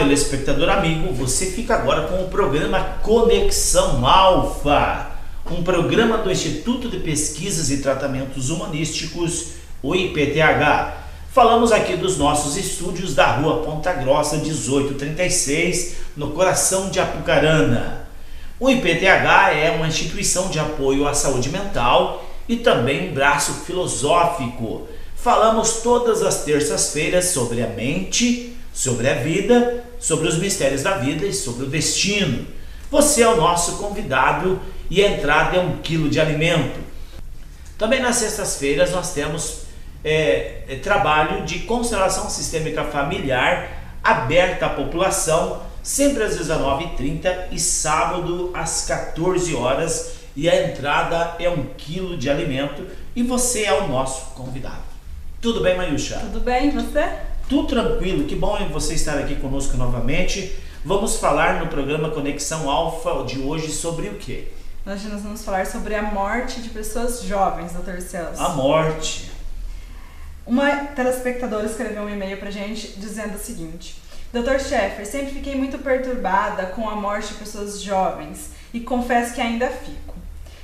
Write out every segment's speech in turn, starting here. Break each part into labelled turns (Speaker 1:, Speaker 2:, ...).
Speaker 1: telespectador amigo, você fica agora com o programa Conexão Alfa, um programa do Instituto de Pesquisas e Tratamentos Humanísticos, o IPTH. Falamos aqui dos nossos estúdios da Rua Ponta Grossa 1836, no coração de Apucarana. O IPTH é uma instituição de apoio à saúde mental e também um braço filosófico. Falamos todas as terças-feiras sobre a mente, sobre a vida, sobre os mistérios da vida e sobre o destino. Você é o nosso convidado e a entrada é 1 quilo de alimento. Também nas sextas-feiras nós temos trabalho de constelação sistêmica familiar aberta à população, sempre às 19h30 e sábado às 14 horas. E a entrada é 1 quilo de alimento e você é o nosso convidado. Tudo bem, Mayusha?
Speaker 2: Tudo bem, e você?
Speaker 1: Tudo tranquilo, que bom você estar aqui conosco novamente. Vamos falar no programa Conexão Alfa de hoje sobre o quê?
Speaker 2: Nós vamos falar sobre a morte de pessoas jovens, Dr. Celso.
Speaker 1: A morte.
Speaker 2: Uma telespectadora escreveu um e-mail pra gente dizendo o seguinte: Dr. Scheffer, sempre fiquei muito perturbada com a morte de pessoas jovens e confesso que ainda fico.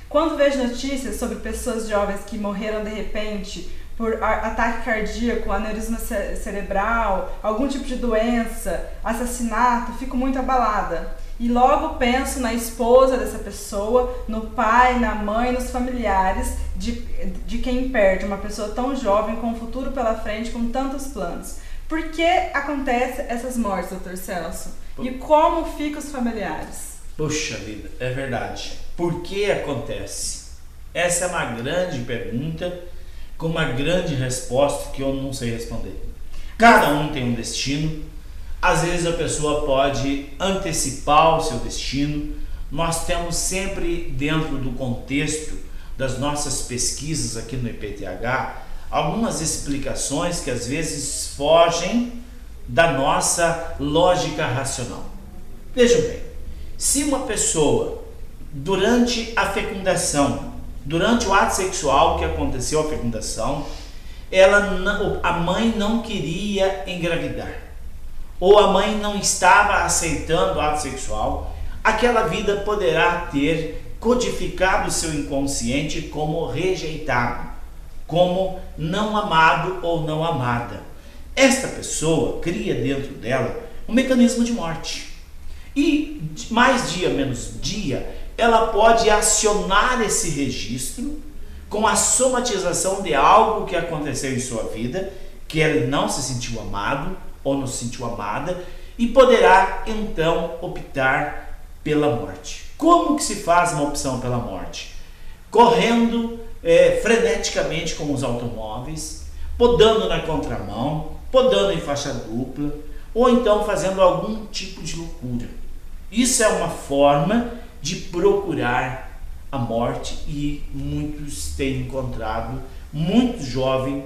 Speaker 2: Quando vejo notícias sobre pessoas jovens que morreram de repente por ataque cardíaco, aneurisma cerebral, algum tipo de doença, assassinato, fico muito abalada. E logo penso na esposa dessa pessoa, no pai, na mãe, nos familiares de quem perde uma pessoa tão jovem, com um futuro pela frente, com tantos planos. Por que acontecem essas mortes, Dr. Celso? E como ficam os familiares?
Speaker 1: Puxa vida, é verdade. Por que acontece? Essa é uma grande pergunta, com uma grande resposta que eu não sei responder. Cada um tem um destino. Às vezes a pessoa pode antecipar o seu destino. Nós temos sempre, dentro do contexto das nossas pesquisas aqui no IPTH, algumas explicações que às vezes fogem da nossa lógica racional. Vejam bem, se uma pessoa, durante a fecundação, durante o ato sexual que aconteceu a fecundação, a mãe não queria engravidar, ou a mãe não estava aceitando o ato sexual, aquela vida poderá ter codificado o seu inconsciente como rejeitado, como não amado ou não amada. Esta pessoa cria dentro dela um mecanismo de morte. E mais dia menos dia, ela pode acionar esse registro com a somatização de algo que aconteceu em sua vida, que ele não se sentiu amado ou não se sentiu amada, e poderá então optar pela morte. Como que se faz uma opção pela morte? Correndo freneticamente com os automóveis, podando na contramão, podando em faixa dupla, ou então fazendo algum tipo de loucura. Isso é uma forma de procurar a morte e muitos têm encontrado, muito jovem,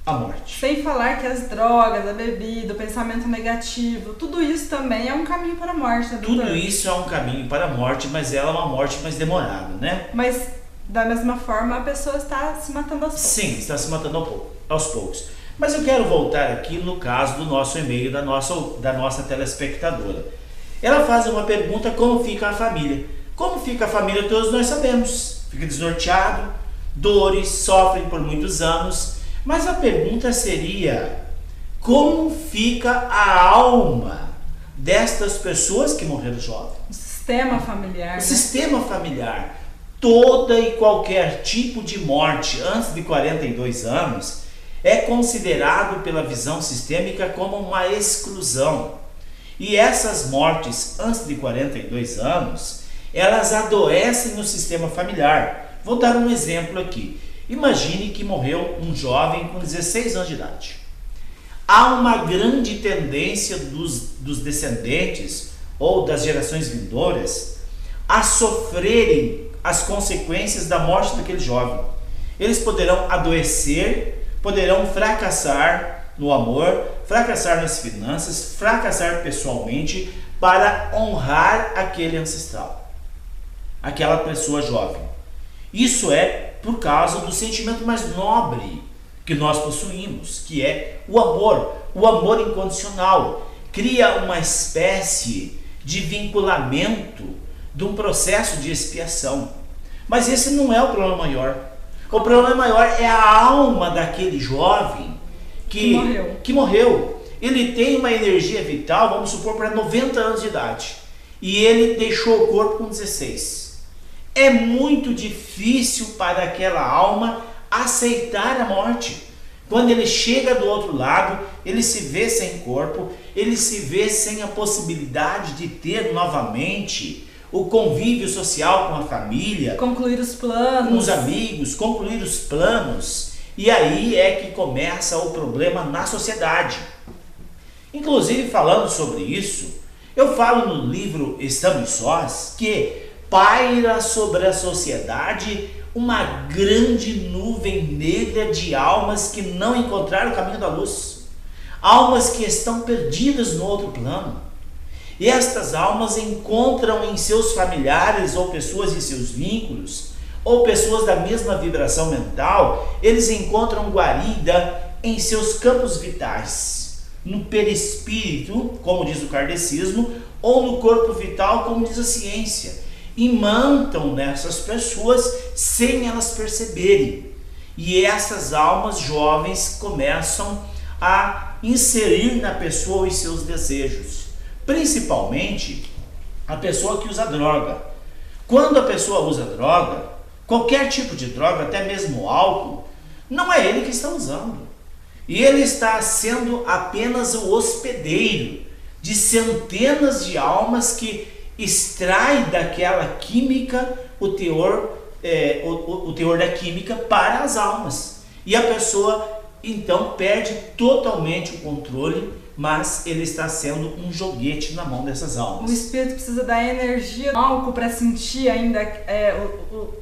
Speaker 1: a morte.
Speaker 2: Sem falar que as drogas, a bebida, o pensamento negativo, tudo isso também é um caminho para a morte, né, doutor?
Speaker 1: Tudo isso é um caminho para a morte, mas ela é uma morte mais demorada, né?
Speaker 2: Mas da mesma forma a pessoa está se matando aos poucos.
Speaker 1: Sim, está se matando aos poucos. Mas eu quero voltar aqui no caso do nosso e-mail, da nossa telespectadora. Ela faz uma pergunta: como fica a família? Como fica a família todos nós sabemos. Fica desnorteado, dores, sofrem por muitos anos. Mas a pergunta seria: como fica a alma destas pessoas que morreram jovens?
Speaker 2: O sistema familiar.
Speaker 1: O sistema familiar. Toda e qualquer tipo de morte antes de 42 anos é considerado pela visão sistêmica como uma exclusão. E essas mortes antes de 42 anos, elas adoecem no sistema familiar. Vou dar um exemplo aqui. Imagine que morreu um jovem com 16 anos de idade. Há uma grande tendência dos descendentes ou das gerações vindouras a sofrerem as consequências da morte daquele jovem. Eles poderão adoecer, poderão fracassar no amor, fracassar nas finanças, fracassar pessoalmente para honrar aquele ancestral, aquela pessoa jovem. Isso é por causa do sentimento mais nobre que nós possuímos, que é o amor incondicional, cria uma espécie de vinculamento de um processo de expiação. Mas esse não é o problema maior. O problema maior é a alma daquele jovem que morreu. Ele tem uma energia vital, vamos supor, para 90 anos de idade. E ele deixou o corpo com 16. É muito difícil para aquela alma aceitar a morte. Quando ele chega do outro lado, ele se vê sem corpo, ele se vê sem a possibilidade de ter novamente o convívio social com a família,
Speaker 2: concluir os planos,
Speaker 1: com os amigos, concluir os planos. E aí é que começa o problema na sociedade. Inclusive, falando sobre isso, eu falo no livro Estamos Sós que paira sobre a sociedade uma grande nuvem negra de almas que não encontraram o caminho da luz. Almas que estão perdidas no outro plano. E estas almas encontram em seus familiares ou pessoas de seus vínculos, ou pessoas da mesma vibração mental, eles encontram guarida em seus campos vitais, no perispírito, como diz o kardecismo, ou no corpo vital, como diz a ciência. Imantam nessas pessoas sem elas perceberem. E essas almas jovens começam a inserir na pessoa os seus desejos. Principalmente a pessoa que usa droga. Quando a pessoa usa droga, qualquer tipo de droga, até mesmo álcool, não é ele que está usando. E ele está sendo apenas o hospedeiro de centenas de almas que extrai daquela química o teor da química para as almas. E a pessoa então perde totalmente o controle, mas ele está sendo um joguete na mão dessas almas.
Speaker 2: O espírito precisa da energia do álcool para sentir ainda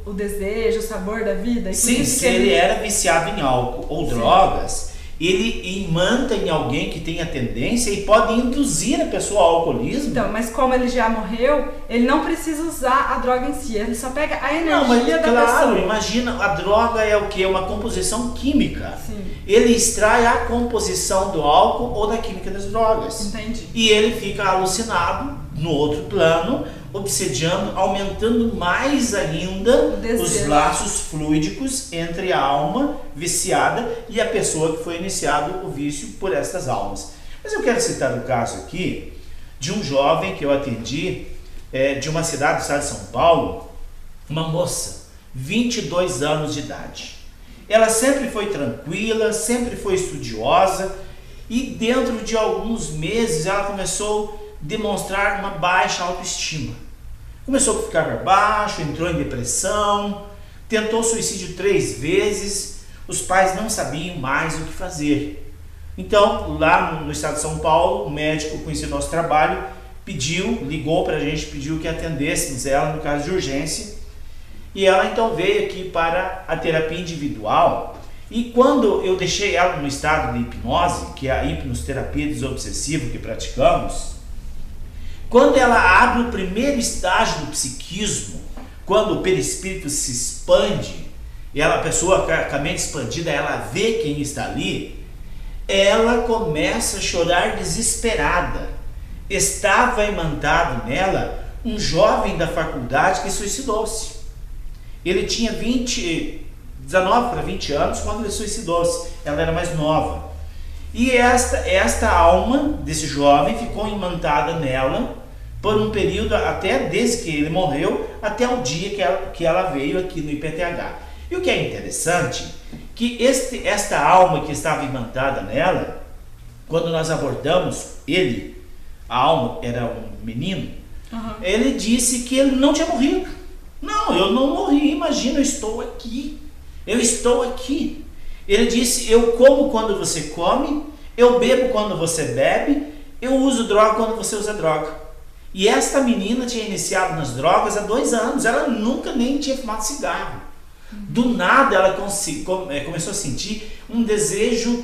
Speaker 2: o desejo, o sabor da vida.
Speaker 1: Sim, se ele era viciado em álcool ou drogas, ele imanta em alguém que tem a tendência e pode induzir a pessoa ao alcoolismo.
Speaker 2: Então, mas como ele já morreu, ele não precisa usar a droga em si, ele só pega a energia da pessoa.
Speaker 1: Claro, imagina, a droga é o que? Uma composição química.
Speaker 2: Sim.
Speaker 1: Ele extrai a composição do álcool ou da química das drogas.
Speaker 2: Entendi.
Speaker 1: E ele fica alucinado no outro plano, obsediando, aumentando mais ainda os laços fluídicos entre a alma viciada e a pessoa que foi iniciado o vício por estas almas. Mas eu quero citar o caso aqui de um jovem que eu atendi, de uma cidade do estado de São Paulo, uma moça, 22 anos de idade. Ela sempre foi tranquila, sempre foi estudiosa e dentro de alguns meses ela começou a demonstrar uma baixa autoestima. Começou a ficar para baixo, entrou em depressão, tentou suicídio 3 vezes, os pais não sabiam mais o que fazer. Então, lá no estado de São Paulo, o médico conheceu nosso trabalho, ligou para a gente, pediu que atendêssemos ela no caso de urgência. E ela então veio aqui para a terapia individual. E quando eu deixei ela no estado de hipnose, que é a hipnoterapia desobsessiva que praticamos, quando ela abre o primeiro estágio do psiquismo, quando o perispírito se expande, e a pessoa com a mente expandida, ela vê quem está ali, ela começa a chorar desesperada. Estava imantado nela um jovem da faculdade que suicidou-se. Ele tinha 19 para 20 anos quando ele suicidou-se. Ela era mais nova. E esta alma desse jovem ficou imantada nela por um período, até desde que ele morreu, até o dia que ela veio aqui no IPTH. E o que é interessante, que esta alma que estava imantada nela, quando nós abordamos ele, a alma era um menino, ele disse que ele não tinha morrido. Não, eu não morri, imagina, eu estou aqui. Eu estou aqui. Ele disse, eu como quando você come, eu bebo quando você bebe, eu uso droga quando você usa droga. E esta menina tinha iniciado nas drogas há 2 anos, ela nunca nem tinha fumado cigarro. Do nada ela começou a sentir um desejo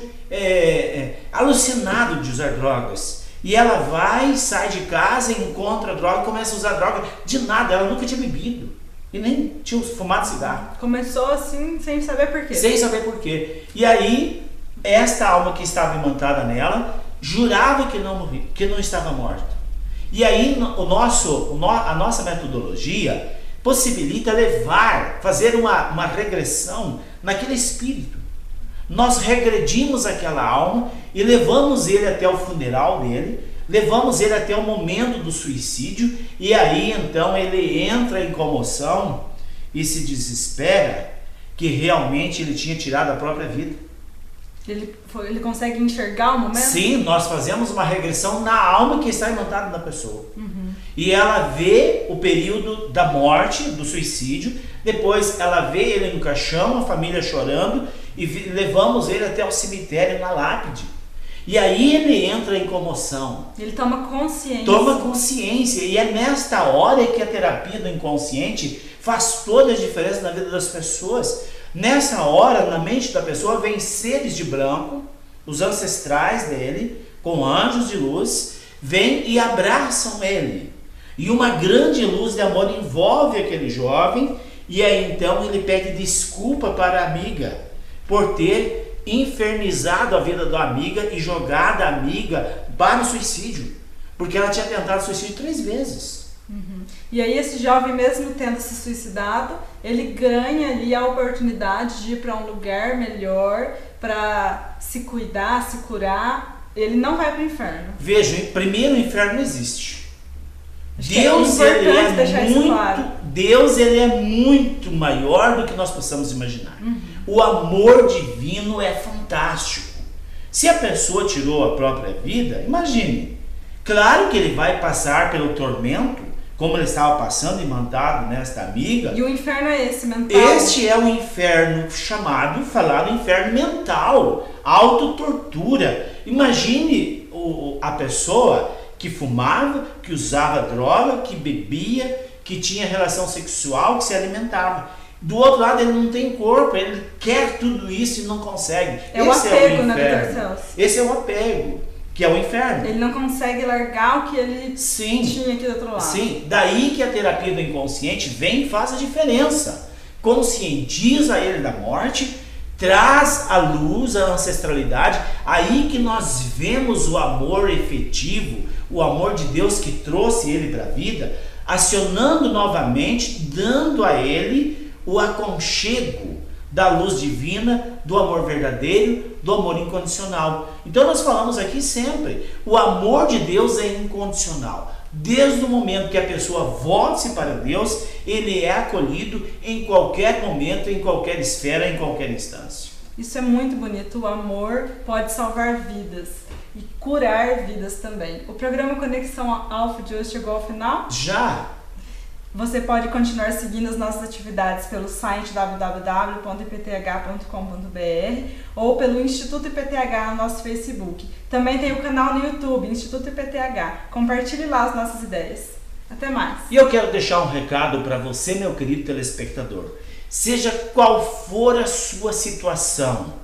Speaker 1: alucinado de usar drogas. E ela vai, sai de casa, encontra a droga, começa a usar droga. De nada, ela nunca tinha bebido. E nem tinha fumado cigarro.
Speaker 2: Começou assim, sem saber por quê.
Speaker 1: Sem saber por quê. E aí, esta alma que estava imantada nela, jurava que não morria, que não estava morto. E aí a nossa metodologia possibilita fazer uma regressão naquele espírito. Nós regredimos aquela alma e levamos ele até o funeral dele, levamos ele até o momento do suicídio, e aí então ele entra em comoção e se desespera que realmente ele tinha tirado a própria vida.
Speaker 2: Ele consegue enxergar o momento?
Speaker 1: Sim, nós fazemos uma regressão na alma que está imantada na pessoa. E ela vê o período da morte, do suicídio, depois ela vê ele no caixão, a família chorando, e levamos ele até o cemitério na lápide. E aí ele entra em comoção.
Speaker 2: Ele toma consciência.
Speaker 1: Toma consciência. E é nesta hora que a terapia do inconsciente faz toda a diferença na vida das pessoas. Nessa hora, na mente da pessoa, vem seres de branco, os ancestrais dele, com anjos de luz, vêm e abraçam ele. E uma grande luz de amor envolve aquele jovem, e aí então ele pede desculpa para a amiga por ter infernizado a vida da amiga e jogado a amiga para o suicídio, porque ela tinha tentado suicídio 3 vezes.
Speaker 2: E aí esse jovem, mesmo tendo se suicidado, ele ganha ali a oportunidade de ir para um lugar melhor, para se cuidar, se curar. Ele não vai para o inferno.
Speaker 1: Veja, primeiro o inferno não existe.
Speaker 2: Deus
Speaker 1: ele é muito maior do que nós possamos imaginar. O amor divino é fantástico. Se a pessoa tirou a própria vida, imagine. Claro que ele vai passar pelo tormento, como ele estava passando imantado nesta amiga.
Speaker 2: E o inferno é esse, mental?
Speaker 1: Este é o inferno falado inferno mental, autotortura. Imagine a pessoa que fumava, que usava droga, que bebia, que tinha relação sexual, que se alimentava. Do outro lado, ele não tem corpo, ele quer tudo isso e não consegue.
Speaker 2: O apego na vida dos céus.
Speaker 1: Esse é o apego, que é o inferno.
Speaker 2: Ele não consegue largar o que ele tinha aqui do outro lado.
Speaker 1: Sim, daí que a terapia do inconsciente vem e faz a diferença. Conscientiza ele da morte, traz à luz a ancestralidade, aí que nós vemos o amor efetivo, o amor de Deus que trouxe ele para a vida, acionando novamente, dando a ele o aconchego da luz divina, do amor verdadeiro, do amor incondicional. Então nós falamos aqui sempre, o amor de Deus é incondicional. Desde o momento que a pessoa volte-se para Deus, ele é acolhido em qualquer momento, em qualquer esfera, em qualquer instância.
Speaker 2: Isso é muito bonito. O amor pode salvar vidas e curar vidas também. O programa Conexão Alfa de hoje chegou ao final?
Speaker 1: Já!
Speaker 2: Você pode continuar seguindo as nossas atividades pelo site www.ipth.com.br ou pelo Instituto IPTH no nosso Facebook. Também tem o canal no YouTube, Instituto IPTH. Compartilhe lá as nossas ideias. Até mais!
Speaker 1: E eu quero deixar um recado para você, meu querido telespectador. Seja qual for a sua situação,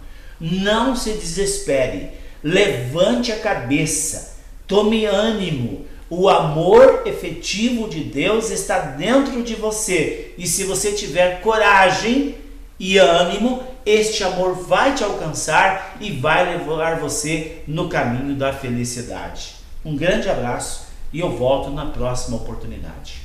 Speaker 1: não se desespere. Levante a cabeça, tome ânimo. O amor efetivo de Deus está dentro de você. E se você tiver coragem e ânimo, este amor vai te alcançar e vai levar você no caminho da felicidade. Um grande abraço e eu volto na próxima oportunidade.